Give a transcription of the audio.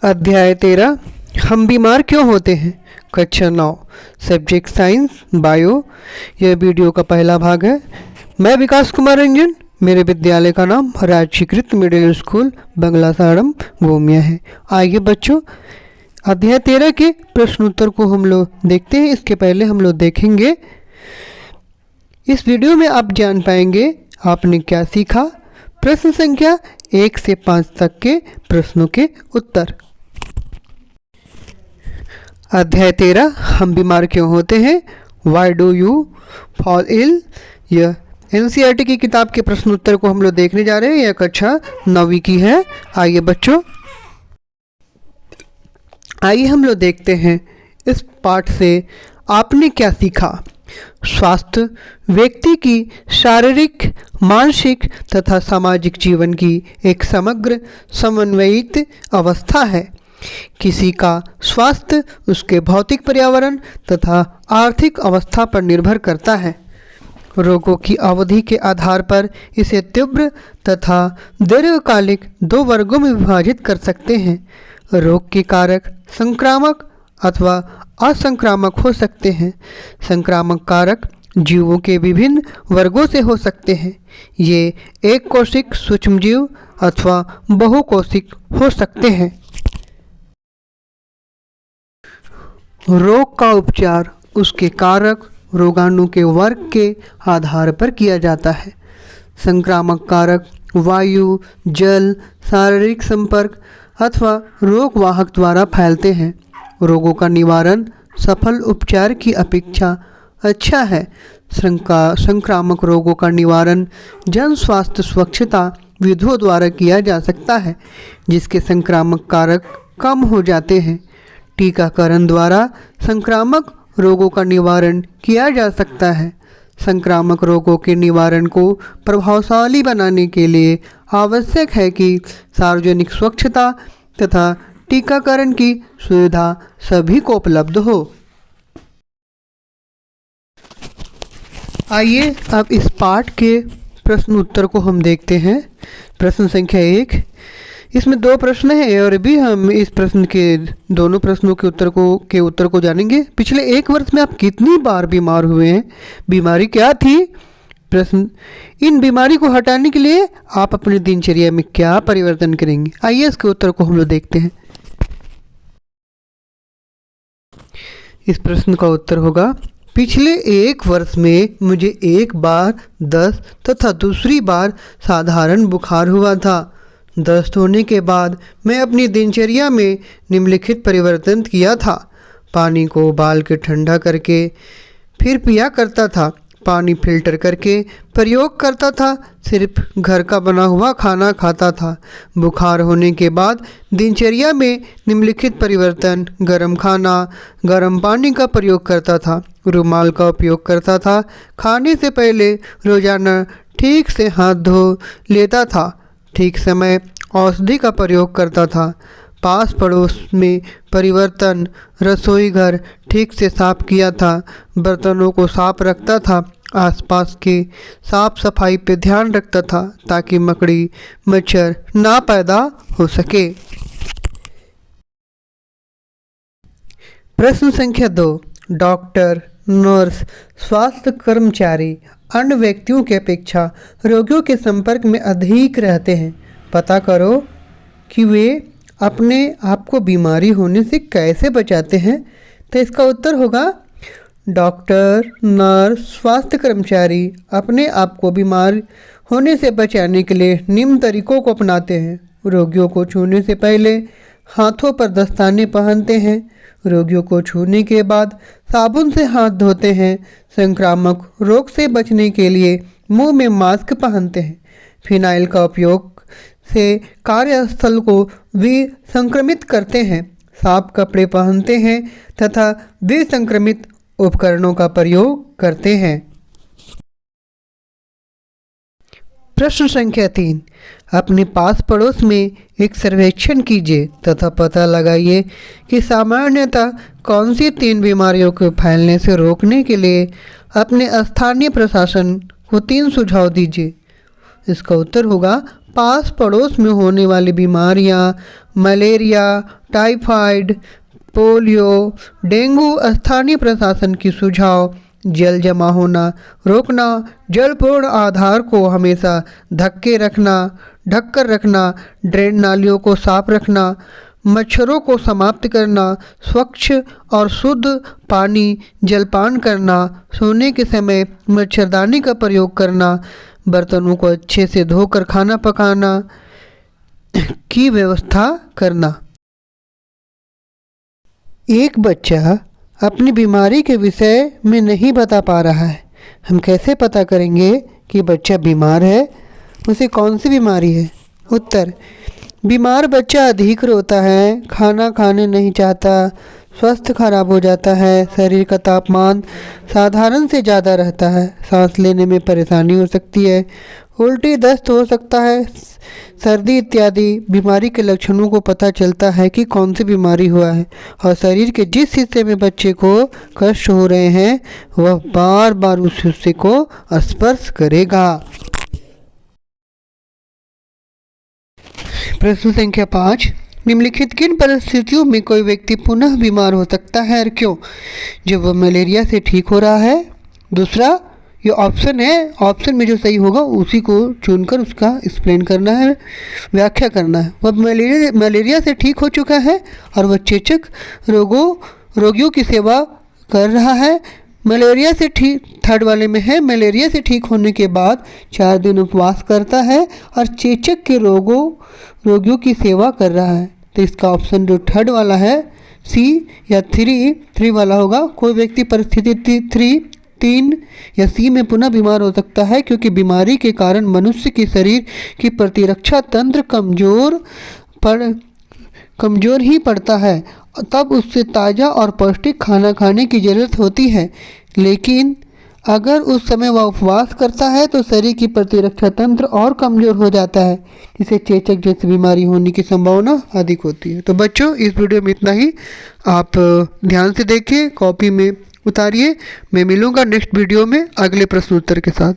अध्याय 13 हम बीमार क्यों होते हैं। कक्षा 9 सब्जेक्ट साइंस बायो। यह वीडियो का पहला भाग है। मैं विकास कुमार रंजन, मेरे विद्यालय का नाम राजकीकृत मिडिल स्कूल बंगलासाड़म गोमिया है। आइए बच्चों, अध्याय 13 के प्रश्न उत्तर को हम लोग देखते हैं। इसके पहले हम लोग देखेंगे इस वीडियो में आप जान पाएंगे आपने क्या सीखा। प्रश्न संख्या 1 से 5 तक के प्रश्नों के उत्तर। अध्याय 13 हम बीमार क्यों होते हैं। Why do you fall ill. यह NCERT की किताब के प्रश्न उत्तर को हम लोग देखने जा रहे हैं। यह कक्षा 9वीं की है। आइए बच्चों, आइए हम लोग देखते हैं इस पाठ से आपने क्या सीखा। स्वास्थ्य व्यक्ति की शारीरिक, मानसिक तथा सामाजिक जीवन की एक समग्र समन्वयित अवस्था है। किसी का स्वास्थ्य उसके भौतिक पर्यावरण तथा आर्थिक अवस्था पर निर्भर करता है। रोगों की अवधि के आधार पर इसे तीव्र तथा दीर्घकालिक 2 वर्गों में विभाजित कर सकते हैं। रोग के कारक संक्रामक अथवा असंक्रामक हो सकते हैं। संक्रामक कारक जीवों के विभिन्न वर्गों से हो सकते हैं। ये एक कोशिक सूक्ष्मजीव अथवा बहुकोशिक हो सकते हैं। रोग का उपचार उसके कारक रोगाणु के वर्ग के आधार पर किया जाता है। संक्रामक कारक वायु, जल, शारीरिक संपर्क अथवा रोग वाहक द्वारा फैलते हैं। रोगों का निवारण सफल उपचार की अपेक्षा अच्छा है। संक्रामक रोगों का निवारण जन स्वास्थ्य स्वच्छता विधियों द्वारा किया जा सकता है, जिसके संक्रामक कारक कम हो जाते हैं। टीकाकरण द्वारा संक्रामक रोगों का निवारण किया जा सकता है। संक्रामक रोगों के निवारण को प्रभावशाली बनाने के लिए आवश्यक है कि सार्वजनिक स्वच्छता तथा टीकाकरण की सुविधा सभी को उपलब्ध हो। आइए अब इस पाठ के प्रश्न उत्तर को हम देखते हैं। प्रश्न संख्या 1, इसमें 2 प्रश्न हैं और भी हम इस प्रश्न के दोनों प्रश्नों के उत्तर को जानेंगे। पिछले 1 वर्ष में आप कितनी बार बीमार हुए हैं, बीमारी क्या थी। प्रश्न, इन बीमारी को हटाने के लिए आप अपनी दिनचर्या में क्या परिवर्तन करेंगे। आइए इसके उत्तर को हम लोग देखते हैं। इस प्रश्न का उत्तर होगा, पिछले 1 वर्ष में मुझे 1 बार दस्त तथा दूसरी बार साधारण बुखार हुआ था। दस्त होने के बाद मैं अपनी दिनचर्या में निम्नलिखित परिवर्तन किया था। पानी को उबाल के ठंडा करके फिर पिया करता था। पानी फिल्टर करके प्रयोग करता था। सिर्फ घर का बना हुआ खाना खाता था। बुखार होने के बाद दिनचर्या में निम्नलिखित परिवर्तन: गर्म खाना, गर्म पानी का प्रयोग करता था। रुमाल का उपयोग करता था। खाने से पहले रोजाना ठीक से हाथ धो लेता था। ठीक समय औषधि का प्रयोग करता था। पास पड़ोस में परिवर्तन: रसोई घर ठीक से साफ किया था। बर्तनों को साफ रखता था। आसपास के साफ सफाई पे ध्यान रखता था ताकि मकड़ी मच्छर ना पैदा हो सके। प्रश्न संख्या 2, डॉक्टर, नर्स, स्वास्थ्य कर्मचारी अन्य व्यक्तियों की अपेक्षा रोगियों के संपर्क में अधिक रहते हैं। पता करो कि वे अपने आप को बीमारी होने से कैसे बचाते हैं। तो इसका उत्तर होगा, डॉक्टर, नर्स, स्वास्थ्य कर्मचारी अपने आप को बीमार होने से बचाने के लिए निम्न तरीकों को अपनाते हैं। रोगियों को छूने से पहले हाथों पर दस्ताने पहनते हैं। रोगियों को छूने के बाद साबुन से हाथ धोते हैं। संक्रामक रोग से बचने के लिए मुंह में मास्क पहनते हैं। फिनाइल का उपयोग से कार्यस्थल को विसंक्रमित करते हैं। साफ कपड़े पहनते हैं तथा विसंक्रमित उपकरणों का प्रयोग करते हैं। प्रश्न संख्या 3, अपने पास पड़ोस में एक सर्वेक्षण कीजिए तथा पता लगाइए कि सामान्यतः कौन सी 3 बीमारियों को फैलने से रोकने के लिए अपने स्थानीय प्रशासन को 3 सुझाव दीजिए। इसका उत्तर होगा पास पड़ोस में होने वाली बीमारियां, मलेरिया, टाइफाइड, पोलियो, डेंगू, स्थानीय प्रशासन की सुझाव, जल जमा होना रोकना, जलपूर्ण आधार को हमेशा ढककर रखना, ड्रेन नालियों को साफ रखना, मच्छरों को समाप्त करना, स्वच्छ और शुद्ध पानी जलपान करना, सोने के समय मच्छरदानी का प्रयोग करना, बर्तनों को अच्छे से धोकर खाना पकाना की व्यवस्था करना। एक बच्चा अपनी बीमारी के विषय में नहीं बता पा रहा है। हम कैसे पता करेंगे कि बच्चा बीमार है? उसे कौन सी बीमारी है? उत्तर: बीमार बच्चा अधिक रोता है, खाना खाने नहीं चाहता, स्वास्थ्य खराब हो जाता है, शरीर का तापमान साधारण से ज़्यादा रहता है, सांस लेने में परेशानी हो सकती है, उल्टी दस्त हो सकता है, सर्दी इत्यादि बीमारी के लक्षणों को पता चलता है कि कौन सी बीमारी हुआ है। और शरीर के जिस हिस्से में बच्चे को कष्ट हो रहे हैं वह बार बार उस हिस्से को स्पर्श करेगा। प्रश्न संख्या 5, निम्नलिखित किन परिस्थितियों में कोई व्यक्ति पुनः बीमार हो सकता है और क्यों? जब वह मलेरिया से ठीक हो रहा है। दूसरा, ये ऑप्शन है, ऑप्शन में जो सही होगा उसी को चुनकर उसका एक्सप्लेन करना है, व्याख्या करना है। वह मलेरिया से ठीक हो चुका है और वह चेचक रोगियों की सेवा कर रहा है। मलेरिया से ठीक, थर्ड वाले में है, मलेरिया से ठीक होने के बाद 4 दिन उपवास करता है और चेचक के रोगियों की सेवा कर रहा है। तो इसका ऑप्शन जो थर्ड वाला है सी या 3 वाला होगा। कोई व्यक्ति परिस्थिति 3 या सी में पुनः बीमार हो सकता है क्योंकि बीमारी के कारण मनुष्य के शरीर की प्रतिरक्षा तंत्र कमज़ोर ही पड़ता है, तब उससे ताज़ा और पौष्टिक खाना खाने की ज़रूरत होती है। लेकिन अगर उस समय वह उपवास करता है तो शरीर की प्रतिरक्षा तंत्र और कमज़ोर हो जाता है, जिससे चेचक जैसी बीमारी होने की संभावना अधिक होती है। तो बच्चों, इस वीडियो में इतना ही। आप ध्यान से देखिए, कॉपी में उतारिए। मैं मिलूँगा नेक्स्ट वीडियो में अगले प्रश्न उत्तर के साथ।